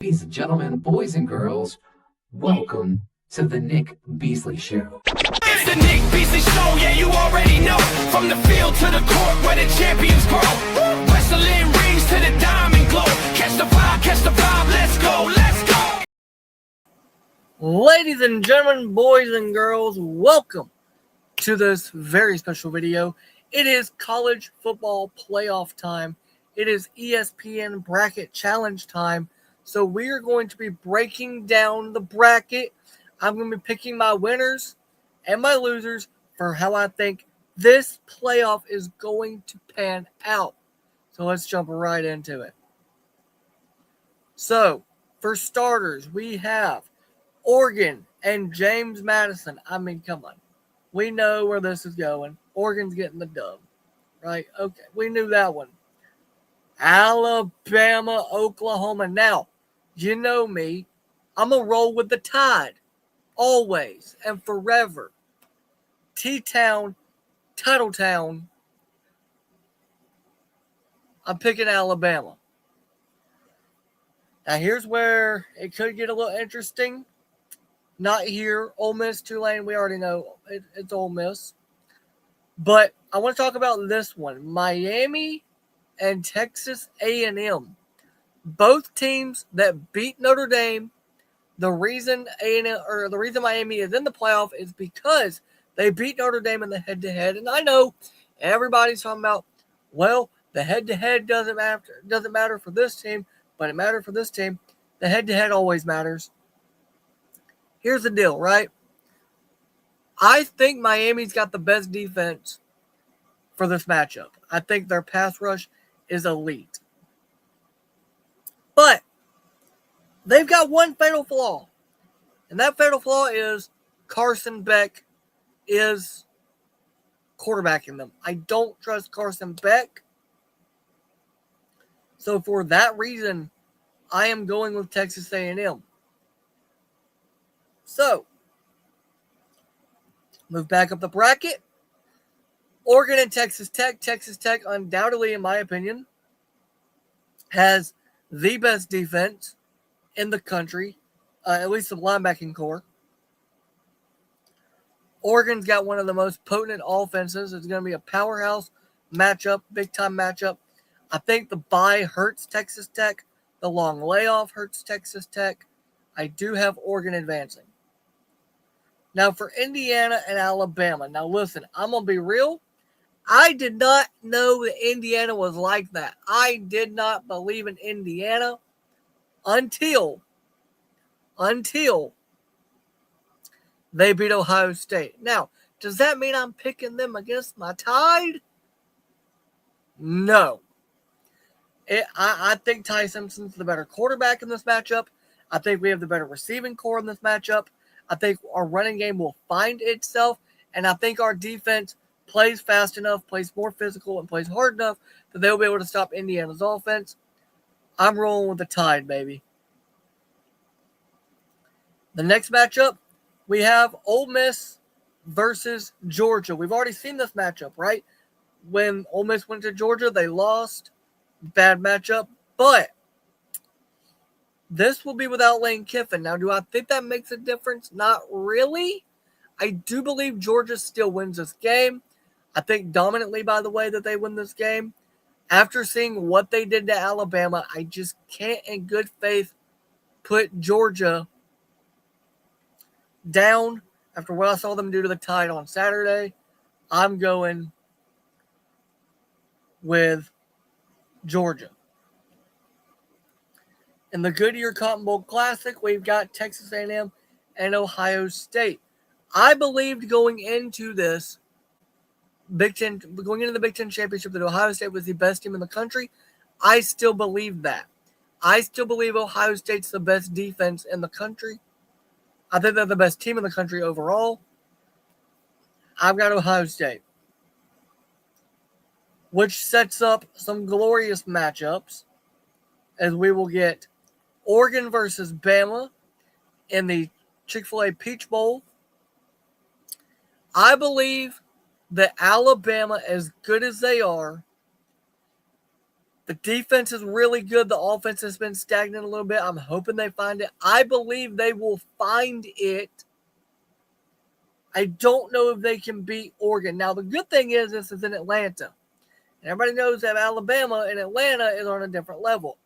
Ladies and gentlemen, boys and girls, welcome to the Nick Beasley Show. It's the Nick Beasley Show, yeah, you already know. From the field to the court where the champions grow. Wrestling rings to the diamond glow. Catch the vibe, let's go, let's go. Ladies and gentlemen, boys and girls, welcome to this very special video. It is college football playoff time. It is ESPN bracket challenge time. So we are going to be breaking down the bracket. I'm going to be picking my winners and my losers for how I think this playoff is going to pan out. So let's jump right into it. So, for starters, we have Oregon and James Madison. I mean, come on. We know where this is going. Oregon's getting the dub, right? Okay, we knew that one. Alabama, Oklahoma. Now, you know me. I'm going to roll with the Tide. Always and forever. T-Town, Titletown. I'm picking Alabama. Now, here's where it could get a little interesting. Not here. Ole Miss, Tulane, we already know it's Ole Miss. But I want to talk about this one. Miami and Texas A&M. Both teams that beat Notre Dame. The reason Miami is in the playoff is because they beat Notre Dame in the head-to-head. And I know everybody's talking about, well, the head-to-head doesn't matter for this team, but it mattered for this team. The head-to-head always matters. Here's the deal, right? I think Miami's got the best defense for this matchup. I think their pass rush is elite. But they've got one fatal flaw. And that fatal flaw is Carson Beck is quarterbacking them. I don't trust Carson Beck. So for that reason, I am going with Texas A&M. So, move back up the bracket. Oregon and Texas Tech. Texas Tech, undoubtedly, in my opinion, has the best defense in the country, at least the linebacking core. Oregon's got one of the most potent offenses. It's going to be a powerhouse matchup, big-time matchup. I think the bye hurts Texas Tech. The long layoff hurts Texas Tech. I do have Oregon advancing. Now for Indiana and Alabama. Now listen, I'm going to be real. I did not know that Indiana was like that. I did not believe in Indiana until they beat Ohio State. Now, does that mean I'm picking them against my Tide? No. I think Ty Simpson's the better quarterback in this matchup. I think we have the better receiving core in this matchup. I think our running game will find itself, and I think our defense plays fast enough, plays more physical, and plays hard enough that they'll be able to stop Indiana's offense. I'm rolling with the Tide, baby. The next matchup, we have Ole Miss versus Georgia. We've already seen this matchup, right? When Ole Miss went to Georgia, they lost. Bad matchup. But this will be without Lane Kiffin. Now, do I think that makes a difference? Not really. I do believe Georgia still wins this game. I think dominantly, by the way, that they win this game. After seeing what they did to Alabama, I just can't in good faith put Georgia down after what I saw them do to the Tide on Saturday. I'm going with Georgia. In the Goodyear Cotton Bowl Classic, we've got Texas A&M and Ohio State. I believed going into the Big Ten championship that Ohio State was the best team in the country. I still believe that. I still believe Ohio State's the best defense in the country. I think they're the best team in the country overall. I've got Ohio State, which sets up some glorious matchups as we will get Oregon versus Bama in the Chick-fil-A Peach Bowl. I believe that Alabama, as good as they are, The defense is really good. The offense has been stagnant a little bit. I'm hoping they find it. I believe they will find it. I don't know if they can beat Oregon. Now, the good thing is this is in Atlanta. And everybody knows that Alabama and Atlanta is on a different level.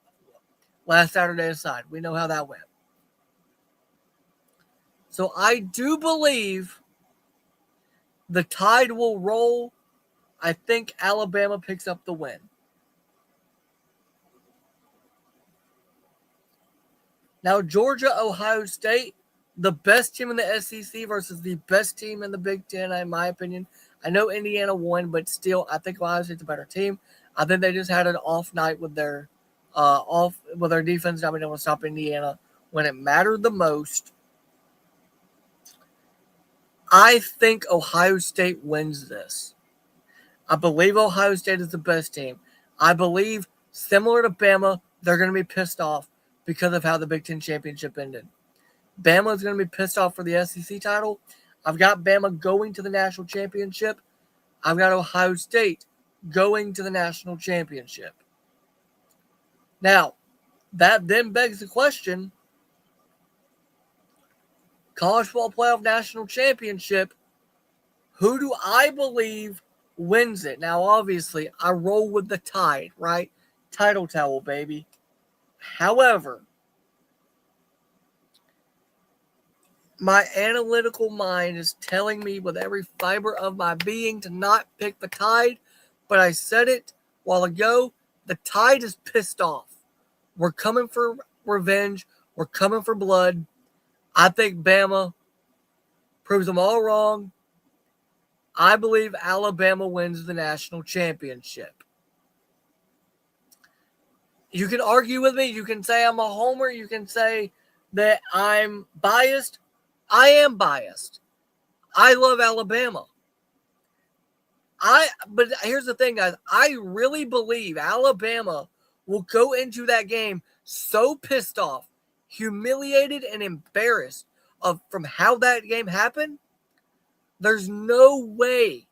Last Saturday aside, we know how that went. So I do believe the tide will roll. I think Alabama picks up the win. Now, Georgia, Ohio State, the best team in the SEC versus the best team in the Big Ten, in my opinion. I know Indiana won, but still, I think Ohio State's a better team. I think they just had an off night with their defense not being able to stop Indiana when it mattered the most. I think Ohio State wins this. I believe Ohio State is the best team. I believe, similar to Bama, they're going to be pissed off because of how the Big Ten championship ended. Bama is going to be pissed off for the SEC title. I've got Bama going to the national championship. I've got Ohio State going to the national championship. Now, that then begs the question, college football playoff national championship, who do I believe wins it? Now, obviously, I roll with the Tide, right? Title towel, baby. However, my analytical mind is telling me with every fiber of my being to not pick the Tide, but I said it a while ago. The Tide is pissed off. We're coming for revenge. We're coming for blood. I think Bama proves them all wrong. I believe Alabama wins the national championship. You can argue with me. You can say I'm a homer. You can say that I'm biased. I am biased. I love Alabama. But here's the thing, guys. I really believe Alabama will go into that game so pissed off, humiliated, and embarrassed from how that game happened. There's no way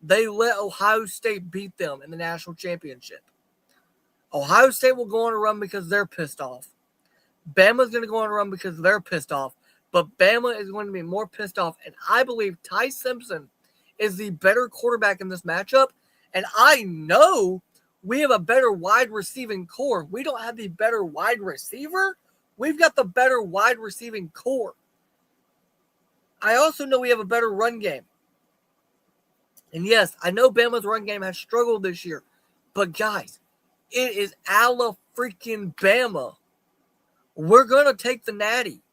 they let Ohio State beat them in the national championship. Ohio State will go on a run because they're pissed off. Bama's going to go on a run because they're pissed off. But Bama is going to be more pissed off. And I believe Ty Simpson is the better quarterback in this matchup. And I know we have a better wide receiving core. We don't have the better wide receiver. We've got the better wide receiving core. I also know we have a better run game. And yes, I know Bama's run game has struggled this year. But guys, it is Bama. We're going to take the natty.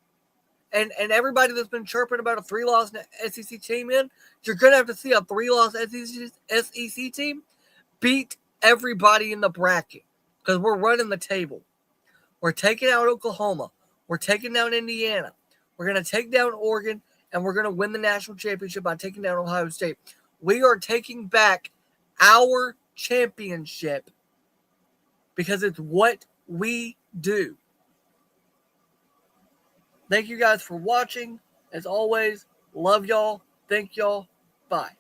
And everybody that's been chirping about a 3-loss SEC team you're going to have to see a 3-loss SEC team beat everybody in the bracket because we're running the table. We're taking out Oklahoma. We're taking down Indiana. We're going to take down Oregon, and we're going to win the national championship by taking down Ohio State. We are taking back our championship because it's what we do. Thank you guys for watching. As always, love y'all. Thank y'all. Bye.